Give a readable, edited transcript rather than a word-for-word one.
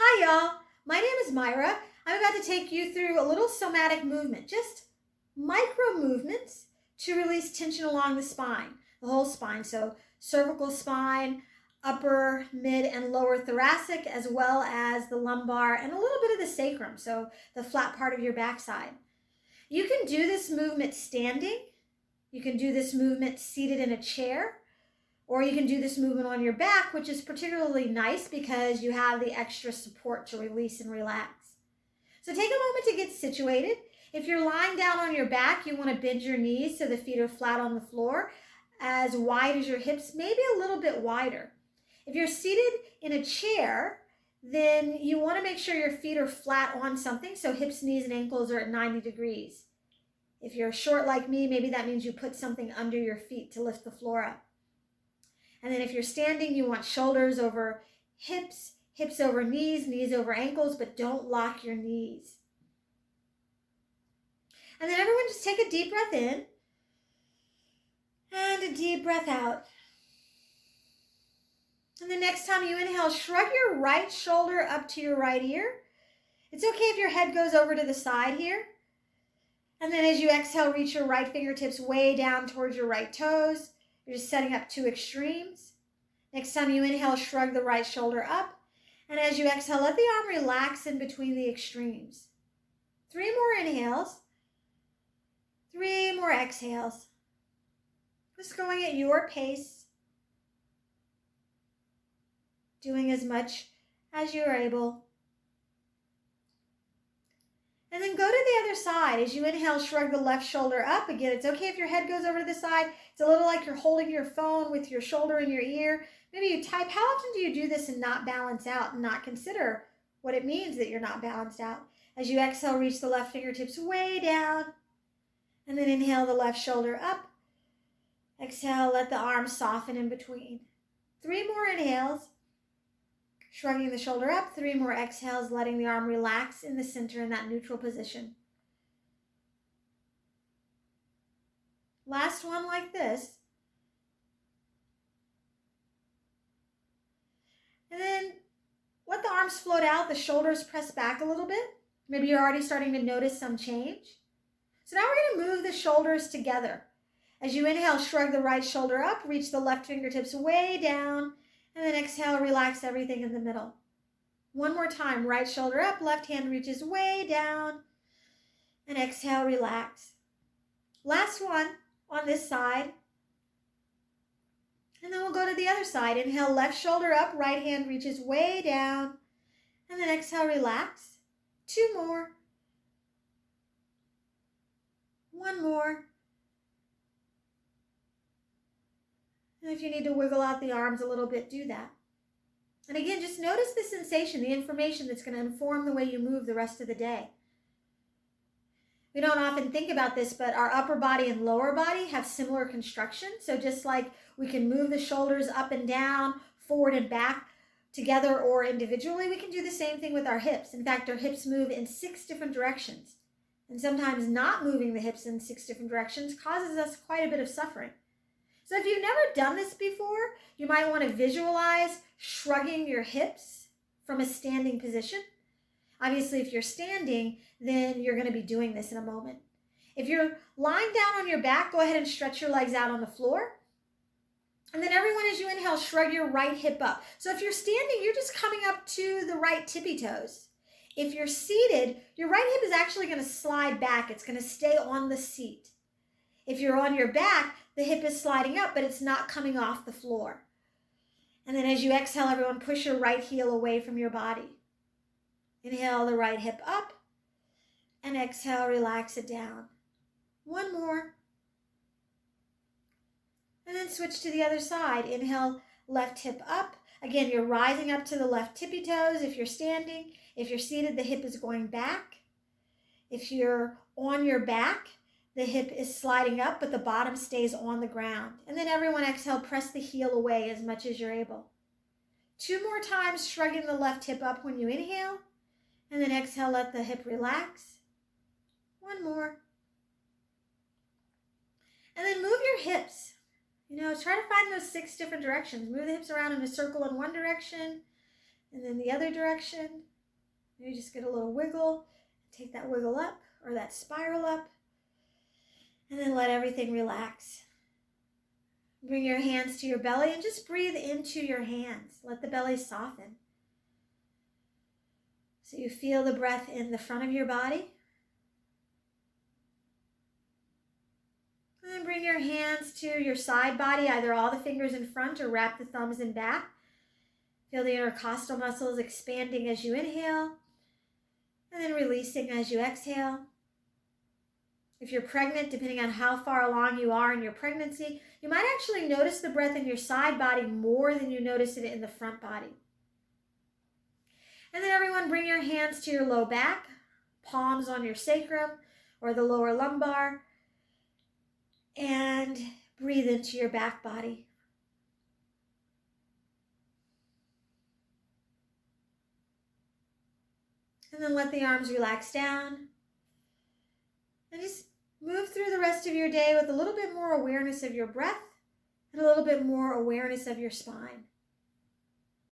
Hi y'all, my name is Myra. I'm about to take you through a little somatic movement, just micro movements to release tension along the spine, the whole spine. So cervical spine, upper, mid, and lower thoracic, as well as the lumbar and a little bit of the sacrum, so the flat part of your backside. You can do this movement standing. You can do this movement seated in a chair. Or you can do this movement on your back, which is particularly nice because you have the extra support to release and relax. So take a moment to get situated. If you're lying down on your back, you want to bend your knees so the feet are flat on the floor, as wide as your hips, maybe a little bit wider. If you're seated in a chair, then you want to make sure your feet are flat on something, so hips, knees, and ankles are at 90 degrees. If you're short like me, maybe that means you put something under your feet to lift the floor up. And then if you're standing, you want shoulders over hips, hips over knees, knees over ankles, but don't lock your knees. And then everyone just take a deep breath in and a deep breath out. And the next time you inhale, shrug your right shoulder up to your right ear. It's okay if your head goes over to the side here. And then as you exhale, reach your right fingertips way down towards your right toes. You're just setting up two extremes. Next time you inhale, shrug the right shoulder up. And as you exhale, let the arm relax in between the extremes. 3 more inhales. 3 more exhales. Just going at your pace. Doing as much as you're able. And then go to the other side. As you inhale, shrug the left shoulder up. Again, it's okay if your head goes over to the side. It's a little like you're holding your phone with your shoulder in your ear. Maybe you type. How often do you do this and not balance out and not consider what it means that you're not balanced out? As you exhale, reach the left fingertips way down. And then inhale the left shoulder up. Exhale, let the arms soften in between. 3 more inhales. Shrugging the shoulder up, 3 more exhales, letting the arm relax in the center in that neutral position. Last one like this. And then let the arms float out, the shoulders press back a little bit. Maybe you're already starting to notice some change. So now we're going to move the shoulders together. As you inhale, shrug the right shoulder up, reach the left fingertips way down. And then exhale, relax everything in the middle. One more time, right shoulder up, left hand reaches way down. And exhale, relax. Last one on this side. And then we'll go to the other side. Inhale, left shoulder up, right hand reaches way down. And then exhale, relax. 2 more. 1 more. And if you need to wiggle out the arms a little bit, do that. And again, just notice the sensation, the information that's going to inform the way you move the rest of the day. We don't often think about this, but our upper body and lower body have similar construction. So just like we can move the shoulders up and down, forward and back together or individually, we can do the same thing with our hips. In fact, our hips move in 6 different directions. And sometimes not moving the hips in 6 different directions causes us quite a bit of suffering. So if you've never done this before, you might want to visualize shrugging your hips from a standing position. Obviously, if you're standing, then you're going to be doing this in a moment. If you're lying down on your back, go ahead and stretch your legs out on the floor. And then everyone, as you inhale, shrug your right hip up. So if you're standing, you're just coming up to the right tippy toes. If you're seated, your right hip is actually going to slide back. It's going to stay on the seat. If you're on your back, the hip is sliding up, but it's not coming off the floor. And then as you exhale, everyone, push your right heel away from your body. Inhale the right hip up, and exhale, relax it down. 1 more. And then switch to the other side. Inhale, left hip up. Again, you're rising up to the left tippy toes if you're standing. If you're seated, the hip is going back. If you're on your back, the hip is sliding up, but the bottom stays on the ground. And then everyone exhale, press the heel away as much as you're able. 2 more times, shrugging the left hip up when you inhale. And then exhale, let the hip relax. 1 more. And then move your hips. Try to find those 6 different directions. Move the hips around in a circle in one direction. And then the other direction. You just get a little wiggle. Take that wiggle up or that spiral up. And then let everything relax. Bring your hands to your belly and just breathe into your hands. Let the belly soften. So you feel the breath in the front of your body. And then bring your hands to your side body, either all the fingers in front or wrap the thumbs in back. Feel the intercostal muscles expanding as you inhale and then releasing as you exhale. If you're pregnant, depending on how far along you are in your pregnancy, you might actually notice the breath in your side body more than you notice it in the front body. And then everyone, bring your hands to your low back, palms on your sacrum or the lower lumbar, and breathe into your back body. And then let the arms relax down. And just move through the rest of your day with a little bit more awareness of your breath and a little bit more awareness of your spine.